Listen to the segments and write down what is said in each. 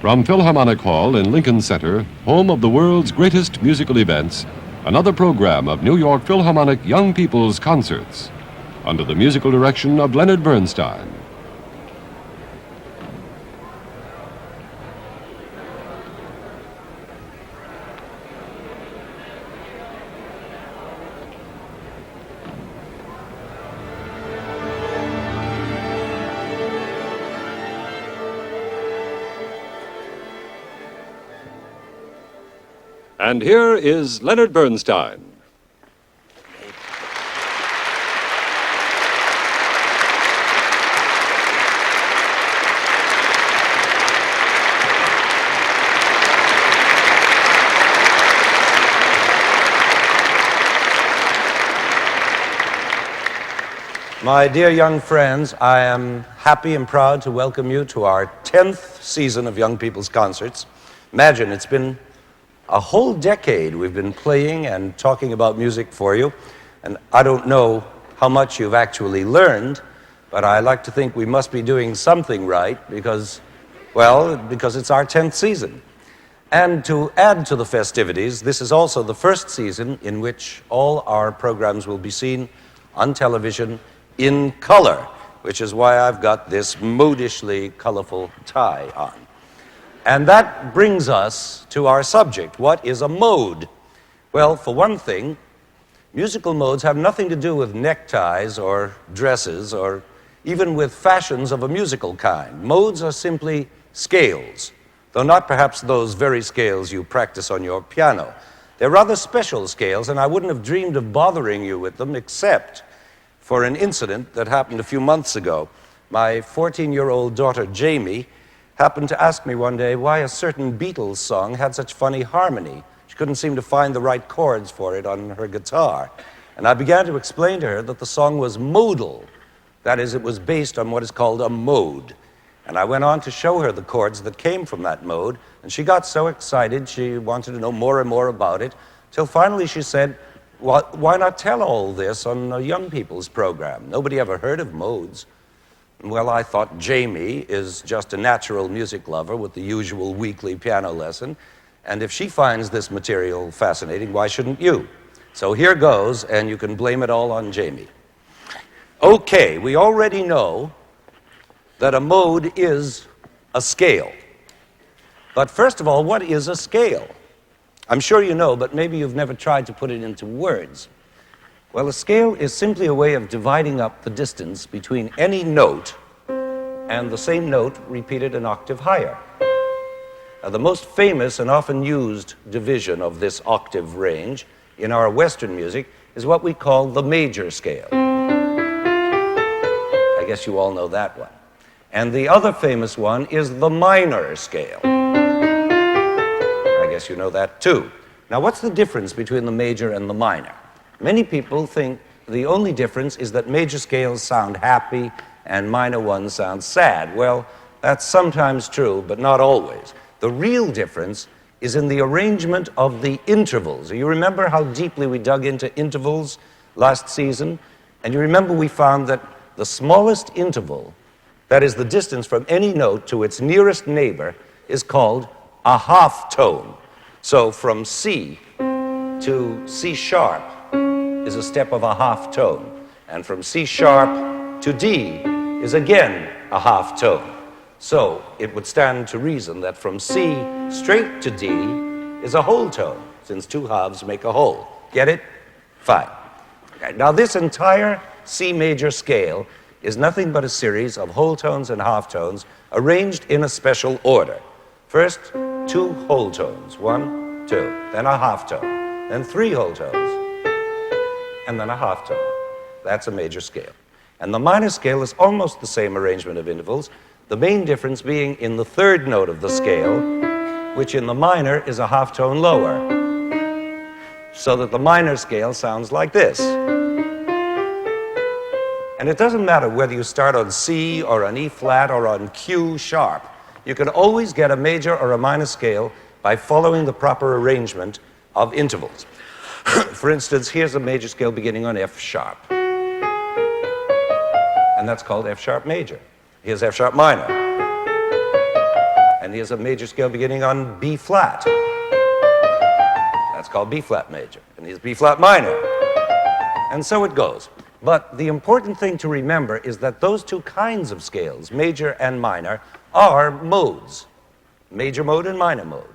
From Philharmonic Hall in Lincoln Center, home of the world's greatest musical events, another program of New York Philharmonic Young People's Concerts, under the musical direction of Leonard Bernstein. And here is Leonard Bernstein. My dear young friends, I am happy and proud to welcome you to our 10th season of Young People's Concerts. Imagine, it's been a whole decade we've been playing and talking about music for you, and I don't know how much you've actually learned, but I like to think we must be doing something right because it's our 10th season. And to add to the festivities, this is also the first season in which all our programs will be seen on television in color, which is why I've got this modishly colorful tie on. And that brings us to our subject. What is a mode? Well, for one thing, musical modes have nothing to do with neckties or dresses or even with fashions of a musical kind. Modes are simply scales, though not perhaps those very scales you practice on your piano. They're rather special scales, and I wouldn't have dreamed of bothering you with them except for an incident that happened a few months ago. My 14-year-old daughter, Jamie, happened to ask me one day why a certain Beatles song had such funny harmony. She couldn't seem to find the right chords for it on her guitar. And I began to explain to her that the song was modal. That is, it was based on what is called a mode. And I went on to show her the chords that came from that mode, and she got so excited she wanted to know more and more about it, till finally she said, well, why not tell all this on a young people's program? Nobody ever heard of modes. Well, I thought Jamie is just a natural music lover with the usual weekly piano lesson, and if she finds this material fascinating, why shouldn't you? So here goes, and you can blame it all on Jamie. Okay, we already know that a mode is a scale. But first of all, what is a scale? I'm sure you know, but maybe you've never tried to put it into words. Well, a scale is simply a way of dividing up the distance between any note and the same note repeated an octave higher. Now, the most famous and often used division of this octave range in our Western music is what we call the major scale. I guess you all know that one. And the other famous one is the minor scale. I guess you know that too. Now, what's the difference between the major and the minor? Many people think the only difference is that major scales sound happy and minor ones sound sad. Well, that's sometimes true, but not always. The real difference is in the arrangement of the intervals. You remember how deeply we dug into intervals last season? And you remember we found that the smallest interval, that is the distance from any note to its nearest neighbor, is called a half tone. So from C to C sharp is a step of a half tone. And from C sharp to D is again a half tone. So it would stand to reason that from C straight to D is a whole tone, since two halves make a whole. Get it? Fine. Okay, now this entire C major scale is nothing but a series of whole tones and half tones arranged in a special order. First, two whole tones, 1, 2, then a half tone, then three whole tones, and then a half tone. That's a major scale. And the minor scale is almost the same arrangement of intervals, the main difference being in the third note of the scale, which in the minor is a half tone lower, so that the minor scale sounds like this. And it doesn't matter whether you start on C or on E flat or on Q sharp. You can always get a major or a minor scale by following the proper arrangement of intervals. For instance, here's a major scale beginning on F sharp. And that's called F sharp major. Here's F sharp minor. And here's a major scale beginning on B flat. That's called B flat major. And here's B flat minor. And so it goes. But the important thing to remember is that those two kinds of scales, major and minor, are modes. Major mode and minor mode.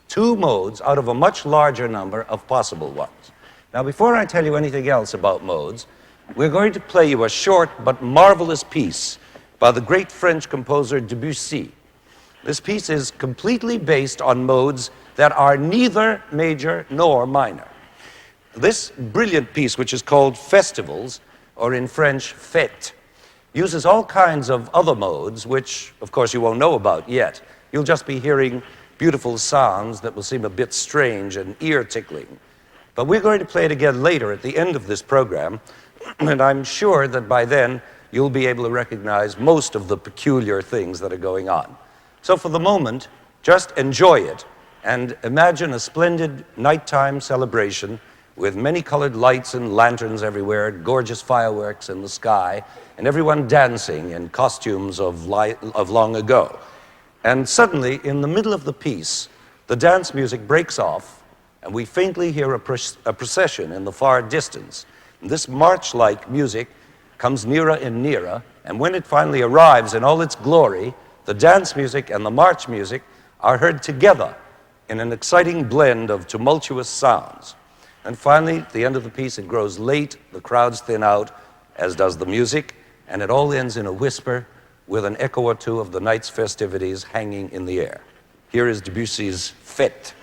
Two modes out of a much larger number of possible ones. Now, before I tell you anything else about modes, we're going to play you a short but marvelous piece by the great French composer Debussy. This piece is completely based on modes that are neither major nor minor. This brilliant piece, which is called Festivals, or in French, Fêtes, uses all kinds of other modes, which, of course, you won't know about yet. You'll just be hearing beautiful sounds that will seem a bit strange and ear-tickling. But we're going to play it again later at the end of this program, and I'm sure that by then you'll be able to recognize most of the peculiar things that are going on. So for the moment, just enjoy it and imagine a splendid nighttime celebration with many colored lights and lanterns everywhere, gorgeous fireworks in the sky, and everyone dancing in costumes of long ago. And suddenly, in the middle of the piece, the dance music breaks off, and we faintly hear a procession in the far distance. And this march-like music comes nearer and nearer, and when it finally arrives in all its glory, the dance music and the march music are heard together in an exciting blend of tumultuous sounds. And finally, at the end of the piece, it grows late, the crowds thin out, as does the music, and it all ends in a whisper with an echo or two of the night's festivities hanging in the air. Here is Debussy's Fête.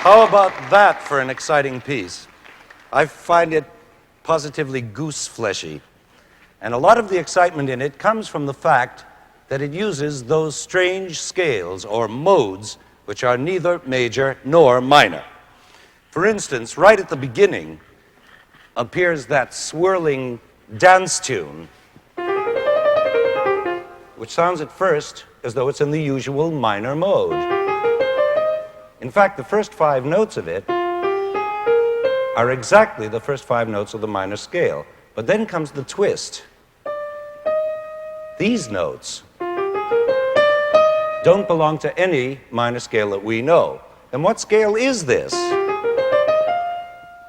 How about that for an exciting piece? I find it positively goose-fleshy. And a lot of the excitement in it comes from the fact that it uses those strange scales or modes which are neither major nor minor. For instance, right at the beginning appears that swirling dance tune, which sounds at first as though it's in the usual minor mode. In fact, the first 5 notes of it are exactly the first 5 notes of the minor scale. But then comes the twist. These notes don't belong to any minor scale that we know. Then what scale is this?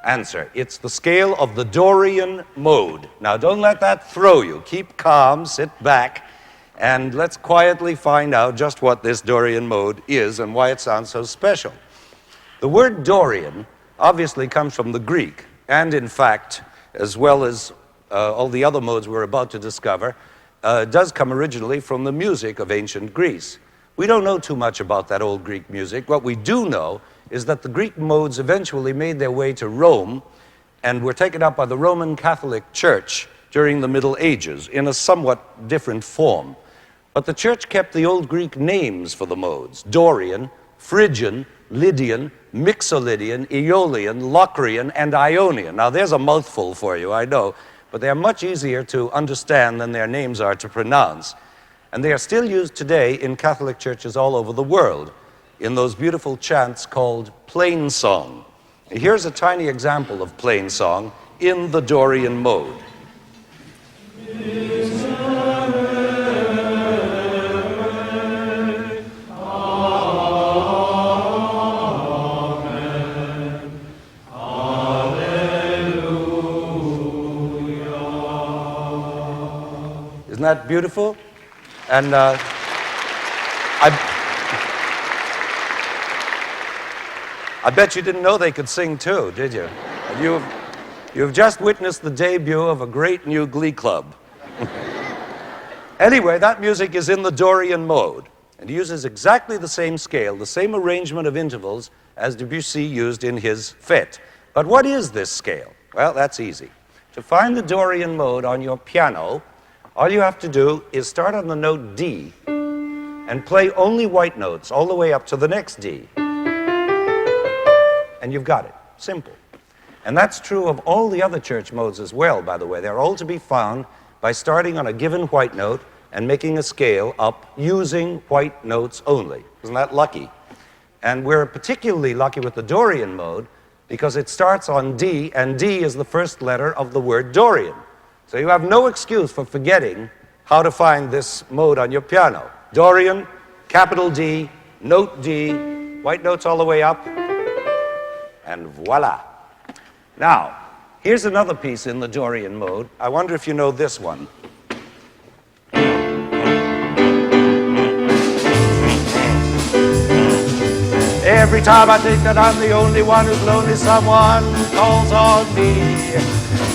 Answer, it's the scale of the Dorian mode. Now, don't let that throw you. Keep calm, sit back, and let's quietly find out just what this Dorian mode is and why it sounds so special. The word Dorian obviously comes from the Greek, and in fact, as well as all the other modes we're about to discover, does come originally from the music of ancient Greece. We don't know too much about that old Greek music. What we do know is that the Greek modes eventually made their way to Rome and were taken up by the Roman Catholic Church during the Middle Ages in a somewhat different form. But the Church kept the old Greek names for the modes: Dorian, Phrygian, Lydian, Mixolydian, Aeolian, Locrian, and Ionian. Now, there's a mouthful for you, I know, but they're much easier to understand than their names are to pronounce. And they are still used today in Catholic churches all over the world in those beautiful chants called plain song. Here's a tiny example of plain song in the Dorian mode. Isn't that beautiful? And I bet you didn't know they could sing too, did you? You've just witnessed the debut of a great new glee club. Anyway, that music is in the Dorian mode and uses exactly the same scale, the same arrangement of intervals as Debussy used in his Fêtes. But what is this scale? Well, that's easy. To find the Dorian mode on your piano, all you have to do is start on the note D and play only white notes all the way up to the next D. And you've got it. Simple. And that's true of all the other church modes as well, by the way. They're all to be found by starting on a given white note and making a scale up using white notes only. Isn't that lucky? And we're particularly lucky with the Dorian mode because it starts on D, and D is the first letter of the word Dorian. So you have no excuse for forgetting how to find this mode on your piano. Dorian, capital D, note D, white notes all the way up, and voila. Now, here's another piece in the Dorian mode. I wonder if you know this one. Every time I think that I'm the only one who's lonely, someone calls on me.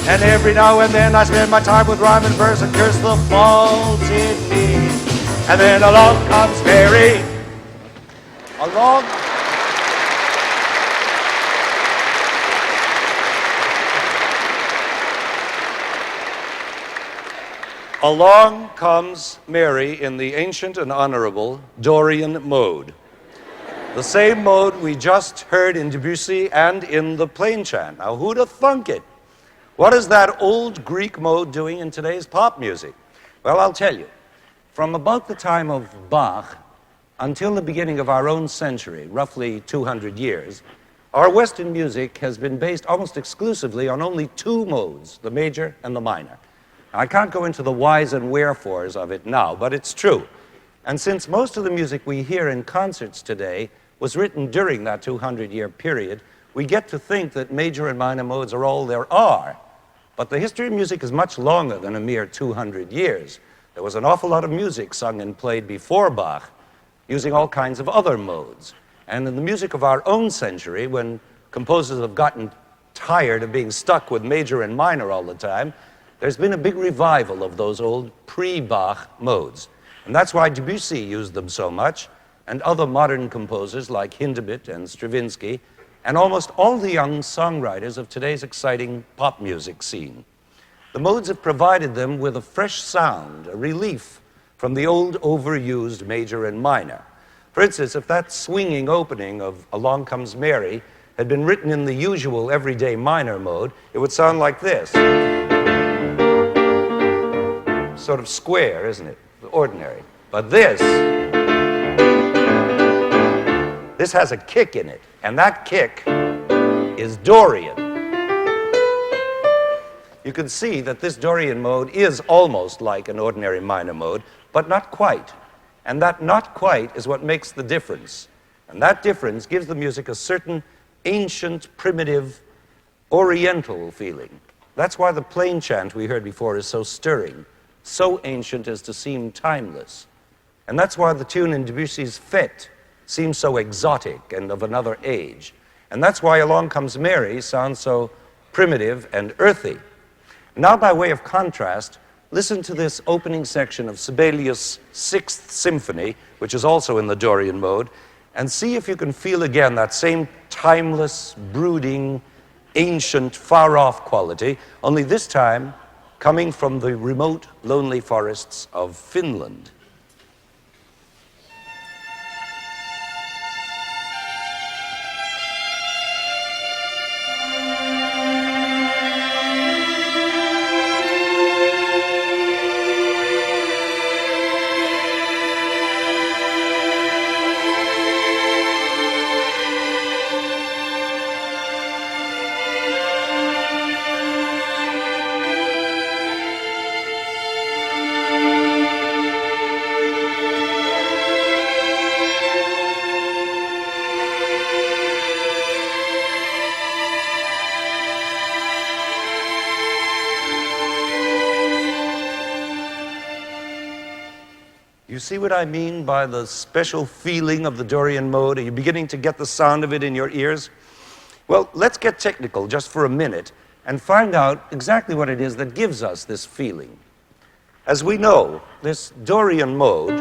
And every now and then I spend my time with rhyme and verse and curse the faults in me. And then along comes Mary. Along comes Mary in the ancient and honorable Dorian mode. The same mode we just heard in Debussy and in the plain chant. Now, who'd have thunk it? What is that old Greek mode doing in today's pop music? Well, I'll tell you. From about the time of Bach until the beginning of our own century, roughly 200 years, our Western music has been based almost exclusively on only 2 modes, the major and the minor. Now, I can't go into the whys and wherefores of it now, but it's true. And since most of the music we hear in concerts today was written during that 200-year period, we get to think that major and minor modes are all there are. But the history of music is much longer than a mere 200 years. There was an awful lot of music sung and played before Bach, using all kinds of other modes. And in the music of our own century, when composers have gotten tired of being stuck with major and minor all the time, there's been a big revival of those old pre-Bach modes. And that's why Debussy used them so much, and other modern composers like Hindemith and Stravinsky and almost all the young songwriters of today's exciting pop music scene. The modes have provided them with a fresh sound, a relief from the old overused major and minor. For instance, if that swinging opening of Along Comes Mary had been written in the usual everyday minor mode, it would sound like this. Sort of square, isn't it? Ordinary. But this has a kick in it, and that kick is Dorian. You can see that this Dorian mode is almost like an ordinary minor mode, but not quite. And that not quite is what makes the difference. And that difference gives the music a certain ancient, primitive, oriental feeling. That's why the plain chant we heard before is so stirring, so ancient as to seem timeless. And that's why the tune in Debussy's Fêtes seems so exotic and of another age. And that's why Along Comes Mary sounds so primitive and earthy. Now, by way of contrast, listen to this opening section of Sibelius' Sixth Symphony, which is also in the Dorian mode, and see if you can feel again that same timeless, brooding, ancient, far-off quality, only this time coming from the remote, lonely forests of Finland. You see what I mean by the special feeling of the Dorian mode? Are you beginning to get the sound of it in your ears? Well, let's get technical just for a minute and find out exactly what it is that gives us this feeling. As we know, this Dorian mode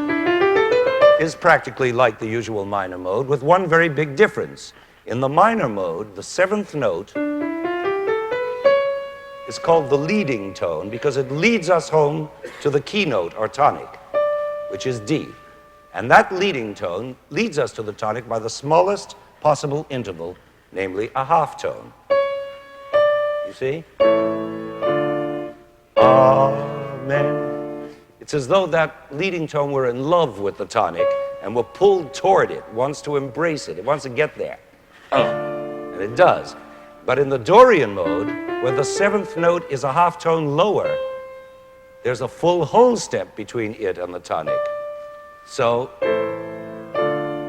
is practically like the usual minor mode, with one very big difference. In the minor mode, the seventh note is called the leading tone because it leads us home to the keynote or tonic, which is D. And that leading tone leads us to the tonic by the smallest possible interval, namely a half tone. You see? Amen. It's as though that leading tone were in love with the tonic and were pulled toward it, wants to embrace it, it wants to get there. And it does. But in the Dorian mode, where the seventh note is a half tone lower, there's a full whole step between it and the tonic. So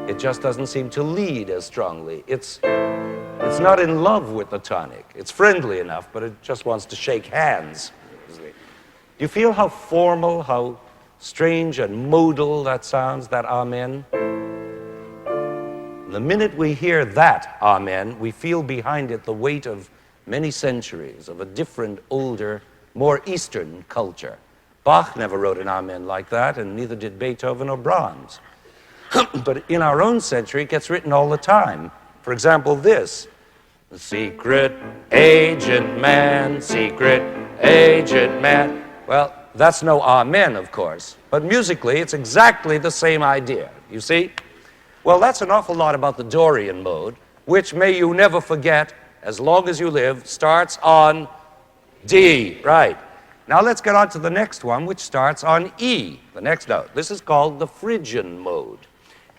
it just doesn't seem to lead as strongly. It's not in love with the tonic. It's friendly enough, but it just wants to shake hands. Do you feel how formal, how strange and modal that sounds, that amen? The minute we hear that amen, we feel behind it the weight of many centuries, of a different, older, more Eastern culture. Bach never wrote an amen like that, and neither did Beethoven or Brahms. But in our own century, it gets written all the time. For example, this. Secret agent man, secret agent man. Well, that's no amen, of course. But musically, it's exactly the same idea. You see? Well, that's an awful lot about the Dorian mode, which, may you never forget, as long as you live, starts on D. Right. Now let's get on to the next one, which starts on E, the next note. This is called the Phrygian mode.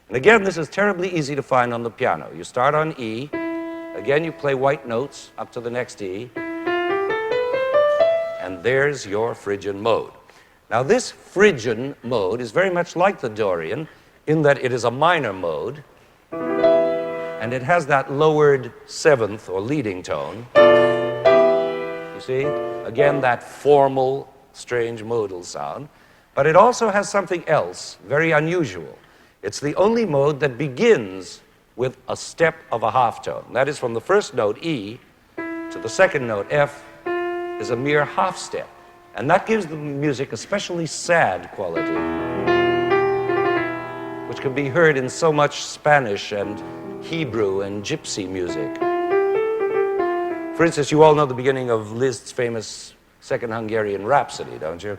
And again, this is terribly easy to find on the piano. You start on E. Again, you play white notes up to the next E. And there's your Phrygian mode. Now, this Phrygian mode is very much like the Dorian in that it is a minor mode, and it has that lowered seventh or leading tone. You see? Again, that formal, strange modal sound. But it also has something else, very unusual. It's the only mode that begins with a step of a half tone. That is, from the first note, E, to the second note, F, is a mere half step. And that gives the music a specially sad quality, which can be heard in so much Spanish and Hebrew and gypsy music. For instance, you all know the beginning of Liszt's famous Second Hungarian Rhapsody, don't you?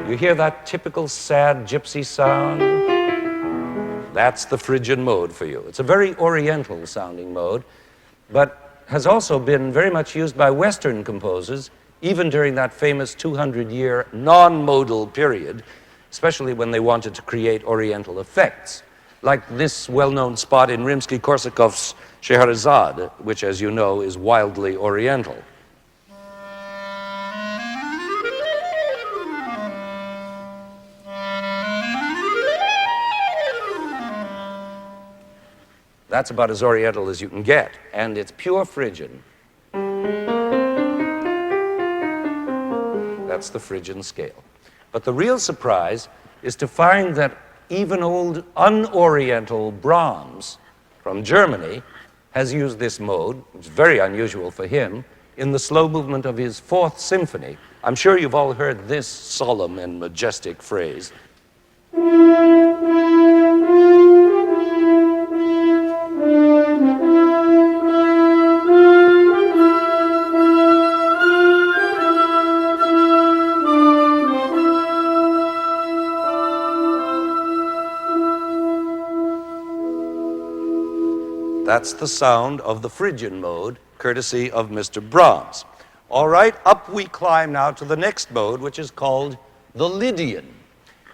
You hear that typical sad gypsy sound? That's the Phrygian mode for you. It's a very oriental sounding mode, but has also been very much used by Western composers, even during that famous 200-year non-modal period, especially when they wanted to create oriental effects, like this well-known spot in Rimsky-Korsakov's Scheherazade, which, as you know, is wildly oriental. That's about as oriental as you can get, and it's pure Phrygian. That's the Phrygian scale. But the real surprise is to find that even old unoriental Brahms from Germany has used this mode, which is very unusual for him, in the slow movement of his Fourth Symphony. I'm sure you've all heard this solemn and majestic phrase. That's the sound of the Phrygian mode, courtesy of Mr. Brahms. All right, up we climb now to the next mode, which is called the Lydian.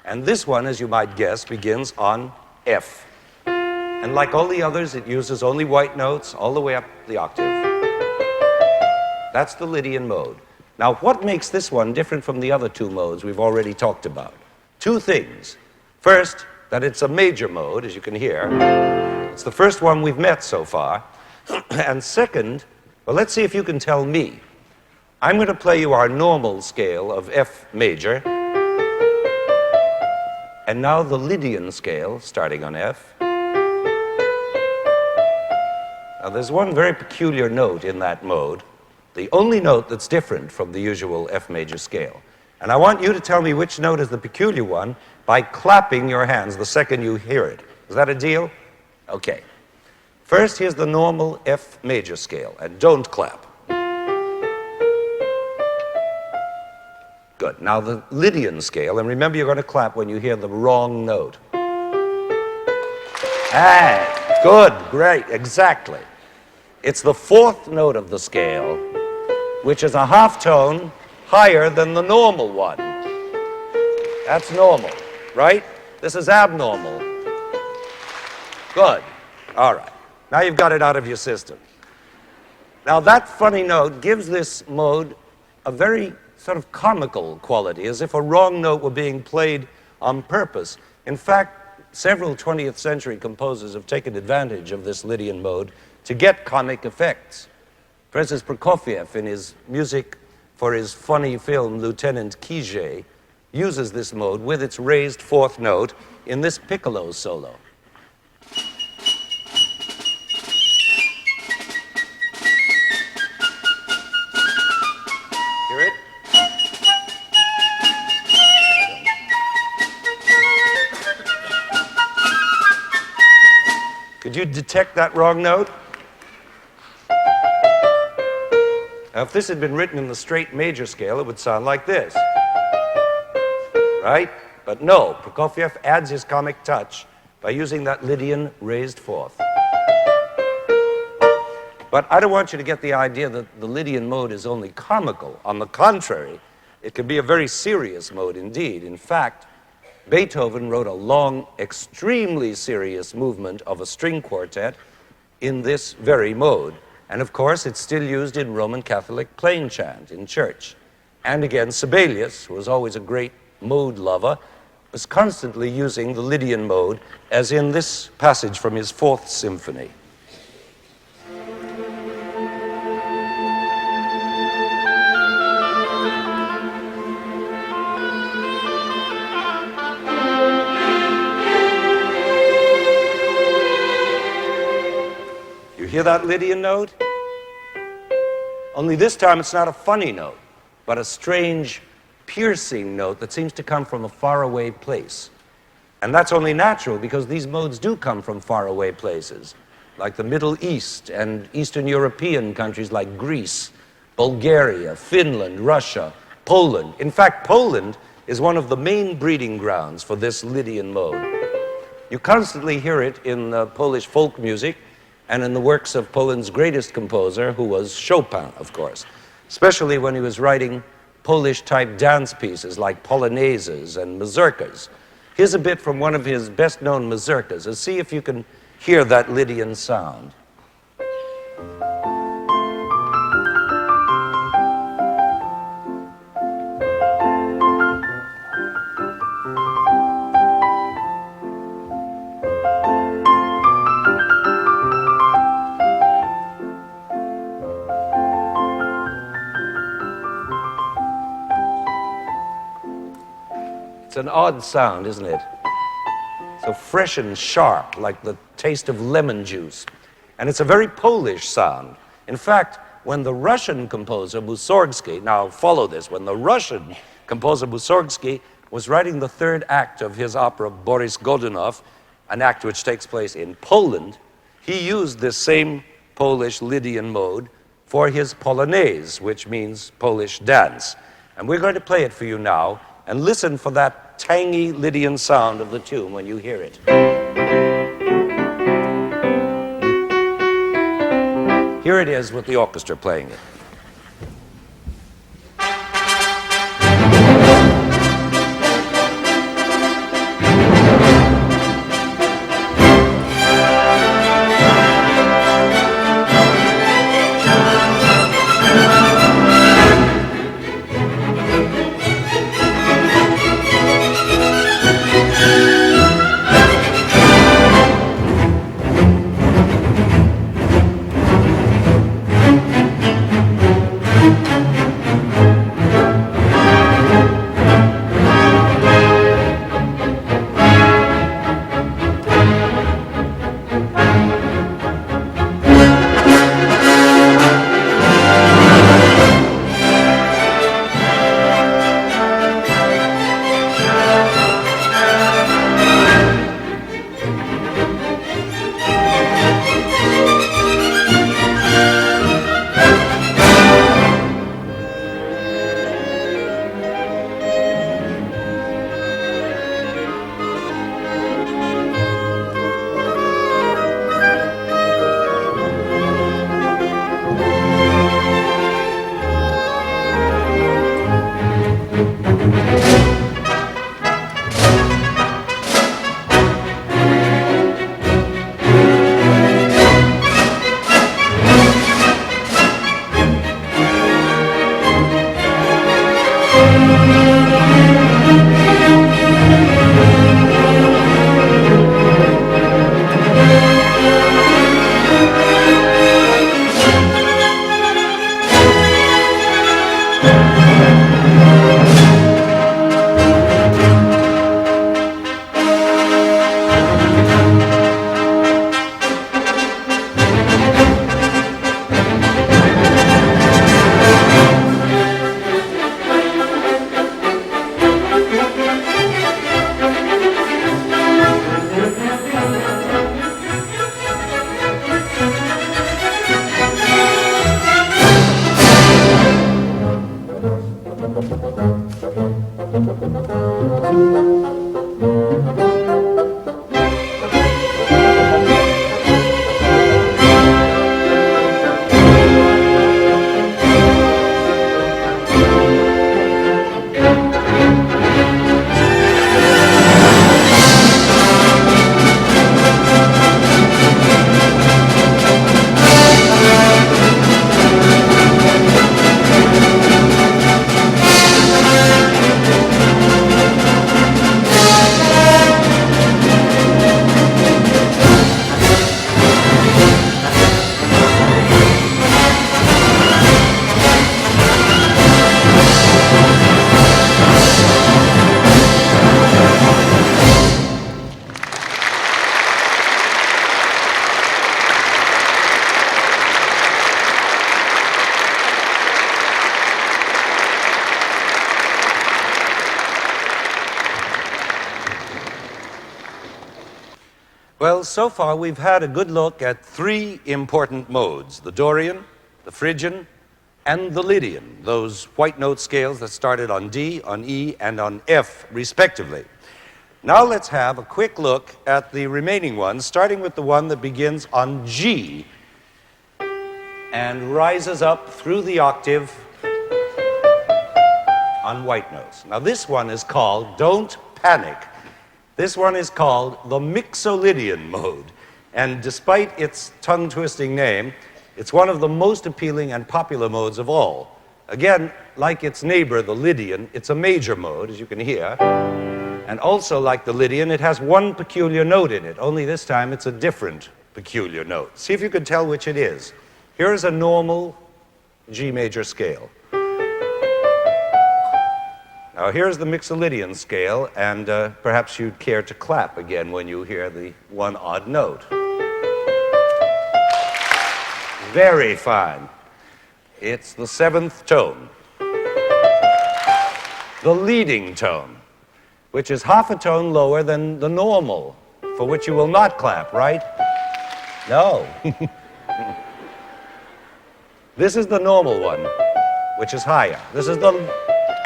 And this one, as you might guess, begins on F. And like all the others, it uses only white notes all the way up the octave. That's the Lydian mode. Now, what makes this one different from the other two modes we've already talked about? Two things. First, that it's a major mode, as you can hear. It's the first one we've met so far. And second, well, let's see if you can tell me. I'm going to play you our normal scale of F major. And now the Lydian scale, starting on F. Now, there's one very peculiar note in that mode, the only note that's different from the usual F major scale. And I want you to tell me which note is the peculiar one by clapping your hands the second you hear it. Is that a deal? Okay. First, here's the normal F major scale, and don't clap. Good. Now the Lydian scale, and remember you're going to clap when you hear the wrong note. Ah, good, great, exactly. It's the fourth note of the scale, which is a half tone higher than the normal one. That's normal, right? This is abnormal. Good. All right. Now you've got it out of your system. Now that funny note gives this mode a very sort of comical quality, as if a wrong note were being played on purpose. In fact, several 20th century composers have taken advantage of this Lydian mode to get comic effects. For instance, Prokofiev, in his music for his funny film Lieutenant Kijé, uses this mode with its raised fourth note in this piccolo solo. Hear it? Could you detect that wrong note? Now, if this had been written in the straight major scale, it would sound like this. Right? But no, Prokofiev adds his comic touch by using that Lydian raised fourth. But I don't want you to get the idea that the Lydian mode is only comical. On the contrary, it can be a very serious mode indeed. In fact, Beethoven wrote a long, extremely serious movement of a string quartet in this very mode. And of course, it's still used in Roman Catholic plain chant in church. And again, Sibelius, who was always a great mode lover, was constantly using the Lydian mode, as in this passage from his Fourth Symphony. You hear that Lydian note? Only this time it's not a funny note, but a strange, piercing note that seems to come from a faraway place. And that's only natural because these modes do come from faraway places, like the Middle East and Eastern European countries like Greece, Bulgaria, Finland, Russia, Poland. In fact, Poland is one of the main breeding grounds for this Lydian mode. You constantly hear it in Polish folk music and in the works of Poland's greatest composer, who was Chopin, of course, especially when he was writing Polish-type dance pieces like polonaises and mazurkas. Here's a bit from one of his best-known mazurkas, and see if you can hear that Lydian sound. It's an odd sound, isn't it? So fresh and sharp, like the taste of lemon juice. And it's a very Polish sound. In fact, when the Russian composer Mussorgsky, now follow this, when the Russian composer Mussorgsky was writing the third act of his opera Boris Godunov, an act which takes place in Poland, he used this same Polish Lydian mode for his polonaise, which means Polish dance. And we're going to play it for you now, and listen for that tangy Lydian sound of the tune when you hear it. Here it is with the orchestra playing it. Well, so far we've had a good look at three important modes: the Dorian, the Phrygian, and the Lydian, those white note scales that started on D, on E, and on F, respectively. Now let's have a quick look at the remaining ones, starting with the one that begins on G and rises up through the octave on white notes. Now this one is called, don't panic, this one is called the Mixolydian mode. And despite its tongue-twisting name, it's one of the most appealing and popular modes of all. Again, like its neighbor, the Lydian, it's a major mode, as you can hear. And also, like the Lydian, it has one peculiar note in it, only this time it's a different peculiar note. See if you can tell which it is. Here's a normal G major scale. Now here's the Mixolydian scale, and perhaps you'd care to clap again when you hear the one odd note. Very fine. It's the seventh tone. The leading tone, which is half a tone lower than the normal, for which you will not clap, right? No. This is the normal one, which is higher. This is the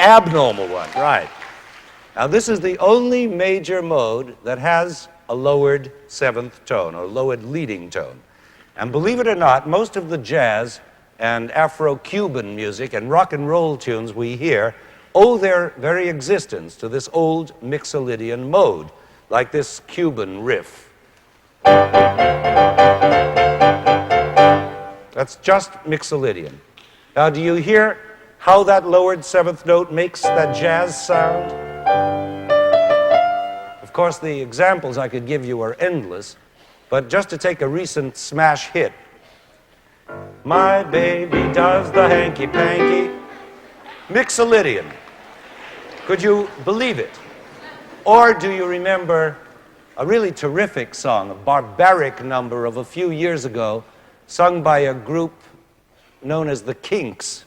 abnormal one, right. Now this is the only major mode that has a lowered seventh tone, or lowered leading tone. And believe it or not, most of the jazz and Afro-Cuban music and rock and roll tunes we hear owe their very existence to this old Mixolydian mode, like this Cuban riff. That's just Mixolydian. Now, do you hear how that lowered seventh note makes that jazz sound? Of course, the examples I could give you are endless, but just to take a recent smash hit. My baby does the hanky-panky. Mixolydian. Could you believe it? Or do you remember a really terrific song, a barbaric number of a few years ago, sung by a group known as the Kinks?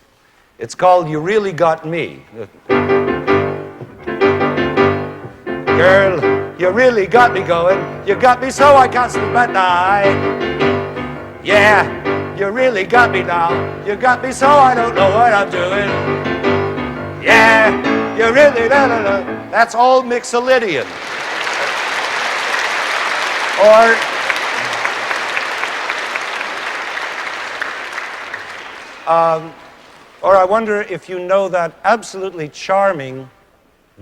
It's called You Really Got Me. Girl, you really got me going. You got me so I can't sleep at night. Yeah, you really got me now. You got me so I don't know what I'm doing. Yeah, you really, that's all Mixolydian. Or I wonder if you know that absolutely charming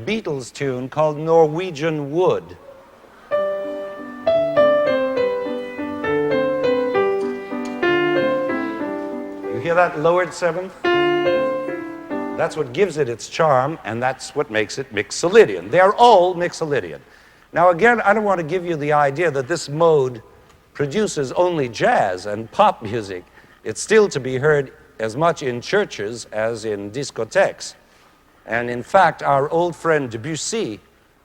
Beatles tune called Norwegian Wood. You hear that lowered seventh? That's what gives it its charm, and that's what makes it Mixolydian. They're all Mixolydian. Now again, I don't want to give you the idea that this mode produces only jazz and pop music. It's still to be heard as much in churches as in discotheques. And in fact, our old friend Debussy,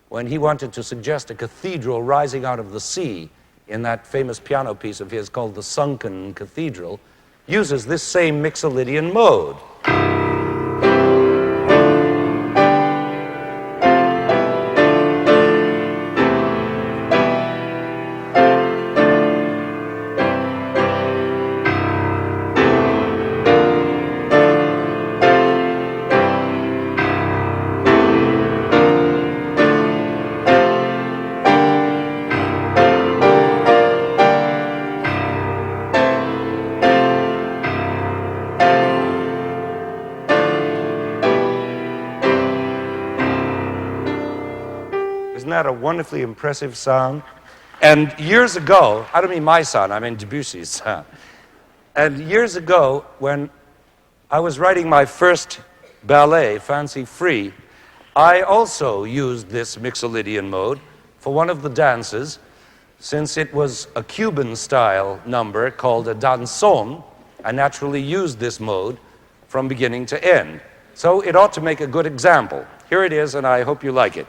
when he wanted to suggest a cathedral rising out of the sea in that famous piano piece of his called The Sunken Cathedral, uses this same Mixolydian mode. Isn't that a wonderfully impressive sound? And years ago, I don't mean my sound, I mean Debussy's sound. And years ago, when I was writing my first ballet, Fancy Free, I also used this Mixolydian mode for one of the dances, since it was a Cuban-style number called a danzón. I naturally used this mode from beginning to end. So it ought to make a good example. Here it is, and I hope you like it.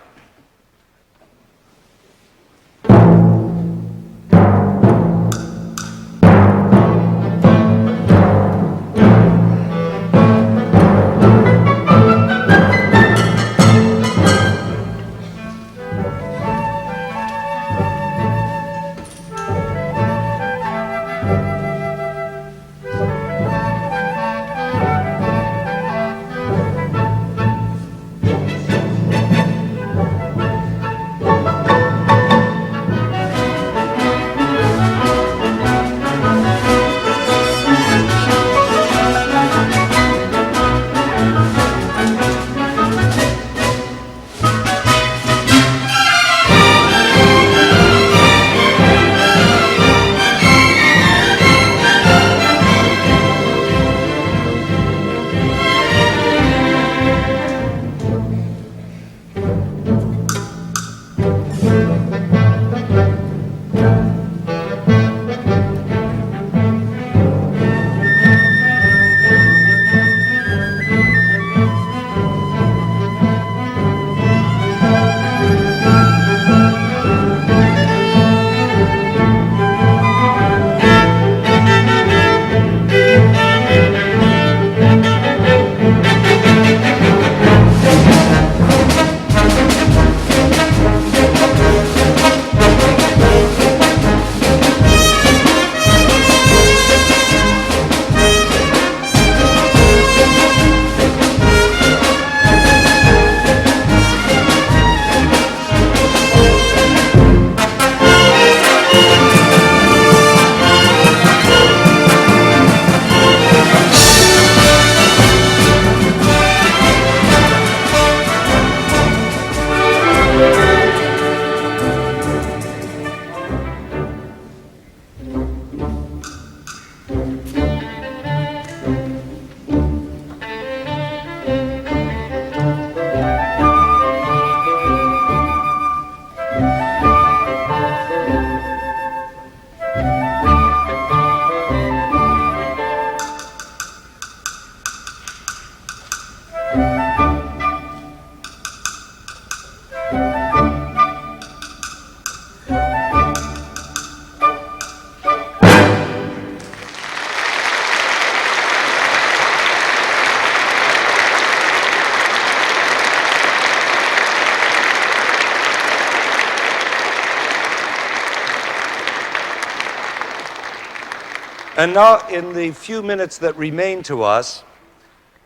And now, in the few minutes that remain to us,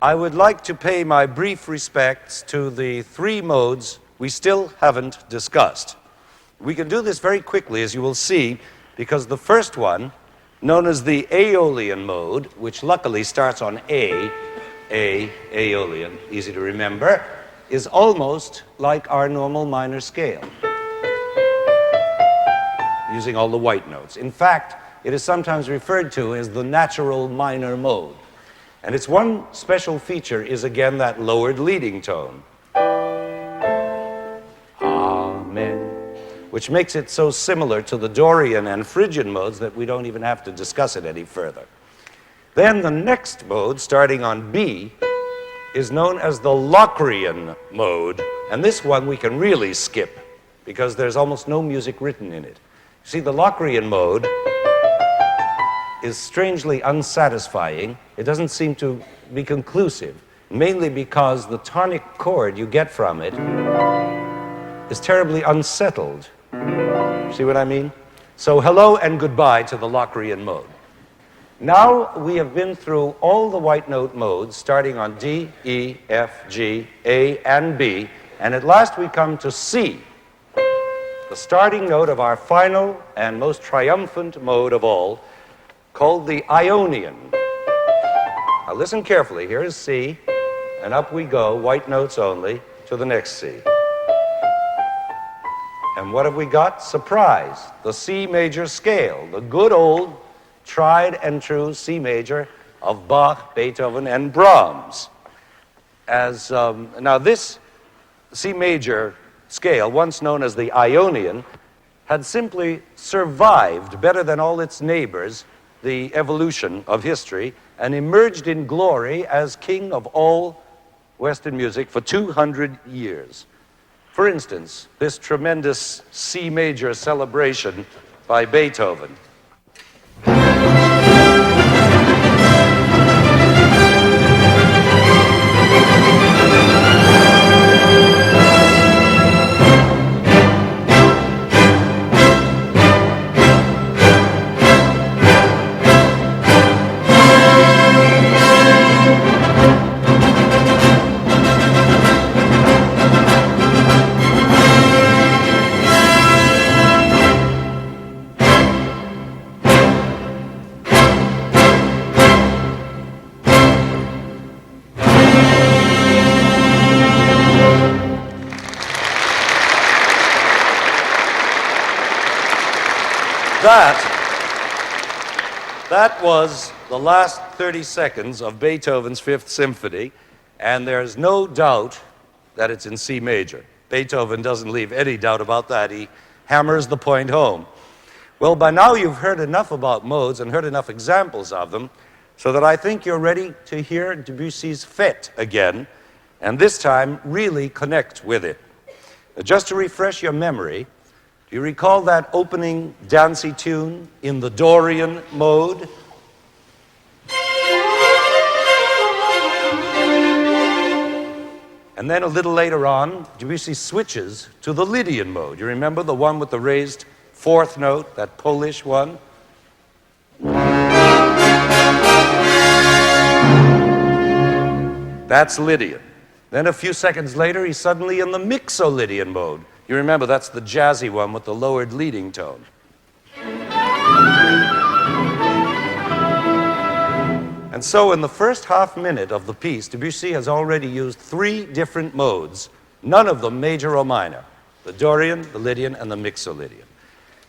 I would like to pay my brief respects to the three modes we still haven't discussed. We can do this very quickly, as you will see, because the first one, known as the Aeolian mode, which luckily starts on Aeolian, easy to remember, is almost like our normal minor scale, using all the white notes. In fact, it is sometimes referred to as the natural minor mode. And its one special feature is, again, that lowered leading tone. Amen. Which makes it so similar to the Dorian and Phrygian modes that we don't even have to discuss it any further. Then the next mode, starting on B, is known as the Locrian mode. And this one we can really skip, because there's almost no music written in it. See, the Locrian mode is strangely unsatisfying. It doesn't seem to be conclusive, mainly because the tonic chord you get from it is terribly unsettled. See what I mean? So hello and goodbye to the Locrian mode. Now we have been through all the white note modes, starting on D, E, F, G, A, and B, and at last we come to C, the starting note of our final and most triumphant mode of all, called the Ionian. Now listen carefully. Here is C, and up we go, white notes only, to the next C. And what have we got? Surprise, the C major scale, the good old tried and true C major of Bach, Beethoven, and Brahms. Now this C major scale, once known as the Ionian, had simply survived better than all its neighbors the evolution of history and emerged in glory as king of all Western music for 200 years. For instance, this tremendous C major celebration by Beethoven. That was the last 30 seconds of Beethoven's Fifth Symphony, and there's no doubt that it's in C major. Beethoven doesn't leave any doubt about that. He hammers the point home. Well, by now you've heard enough about modes and heard enough examples of them, so that I think you're ready to hear Debussy's Fêtes again, and this time really connect with it. Now, just to refresh your memory, do you recall that opening dancey tune in the Dorian mode? And then a little later on, Debussy switches to the Lydian mode. You remember the one with the raised fourth note, that Polish one? That's Lydian. Then a few seconds later, he's suddenly in the Mixolydian mode. You remember, that's the jazzy one with the lowered leading tone. And so in the first half minute of the piece, Debussy has already used three different modes, none of them major or minor: the Dorian, the Lydian, and the Mixolydian.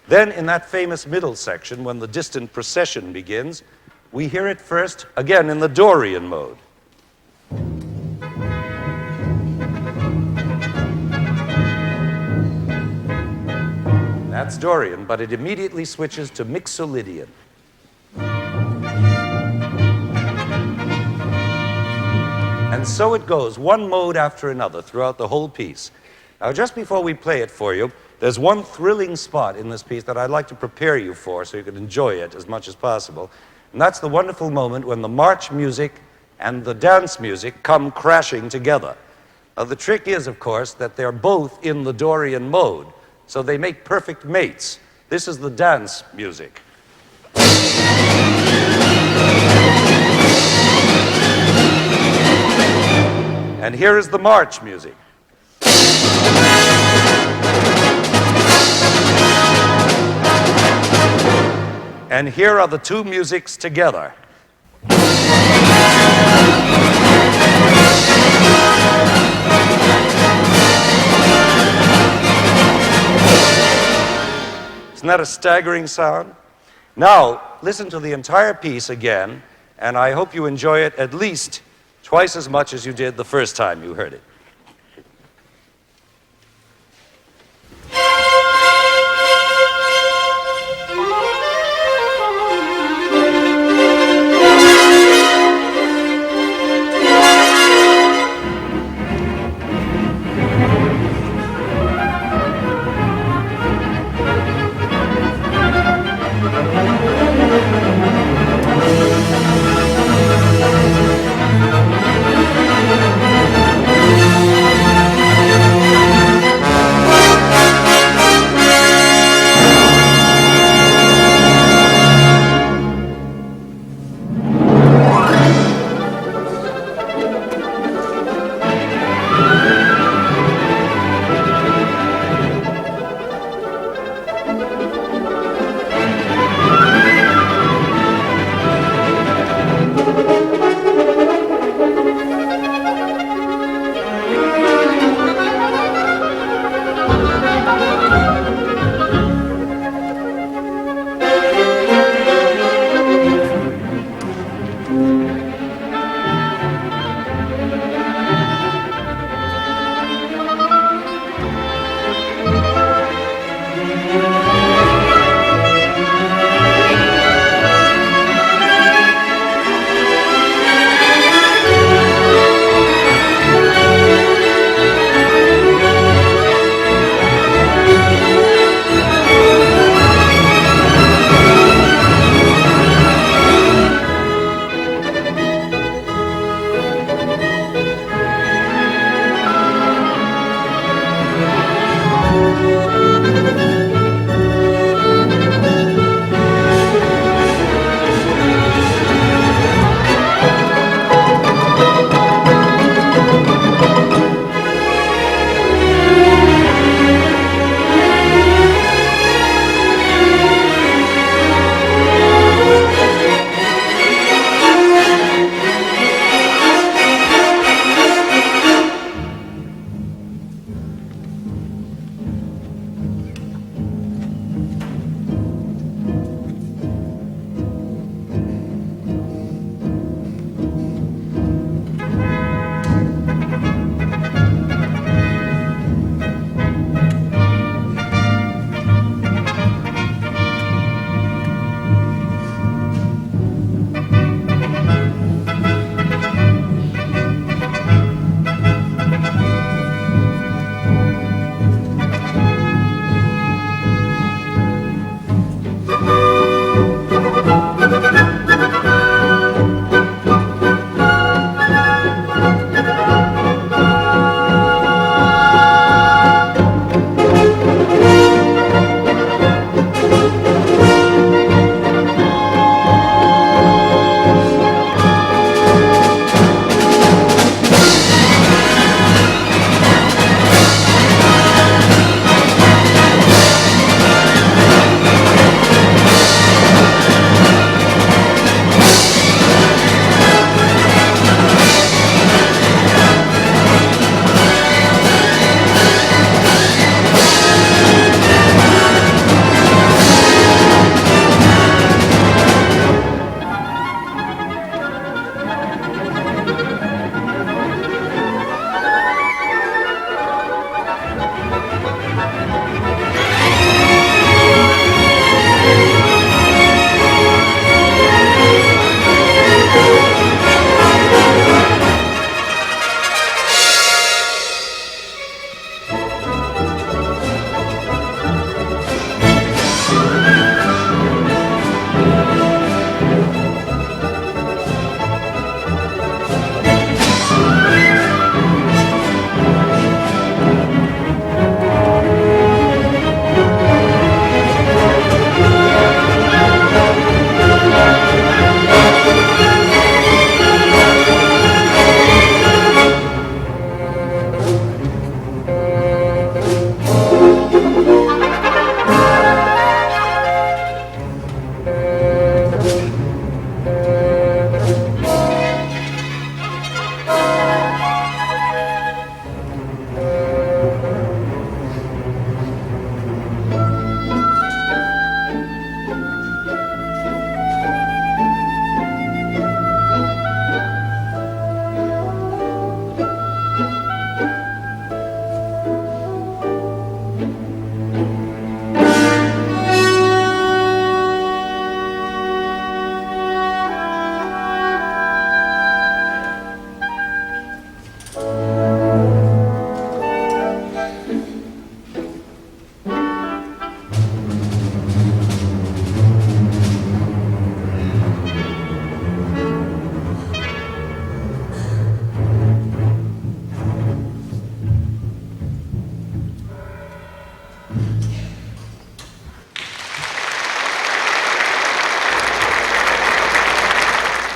Then in that famous middle section, when the distant procession begins, we hear it first, again, in the Dorian mode. That's Dorian, but it immediately switches to Mixolydian. And so it goes, one mode after another throughout the whole piece. Now, just before we play it for you, there's one thrilling spot in this piece that I'd like to prepare you for so you can enjoy it as much as possible. And that's the wonderful moment when the march music and the dance music come crashing together. Now, the trick is, of course, that they're both in the Dorian mode, so they make perfect mates. This is the dance music. And here is the march music. And here are the two musics together. Isn't that a staggering sound? Now, listen to the entire piece again, and I hope you enjoy it at least twice as much as you did the first time you heard it.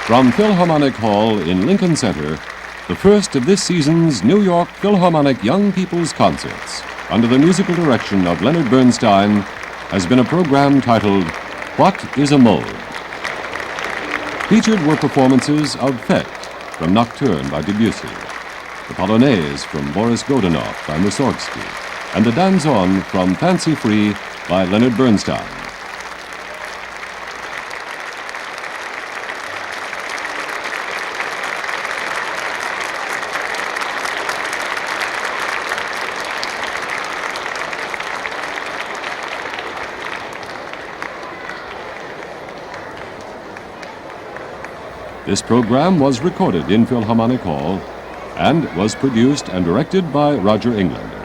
From Philharmonic Hall in Lincoln Center, the first of this season's New York Philharmonic Young People's Concerts, under the musical direction of Leonard Bernstein, has been a program titled, What is a Mode? Featured were performances of Fêtes from Nocturne by Debussy, the Polonaise from Boris Godunov by Mussorgsky, and the Danzon from Fancy Free by Leonard Bernstein. This program was recorded in Philharmonic Hall and was produced and directed by Roger England.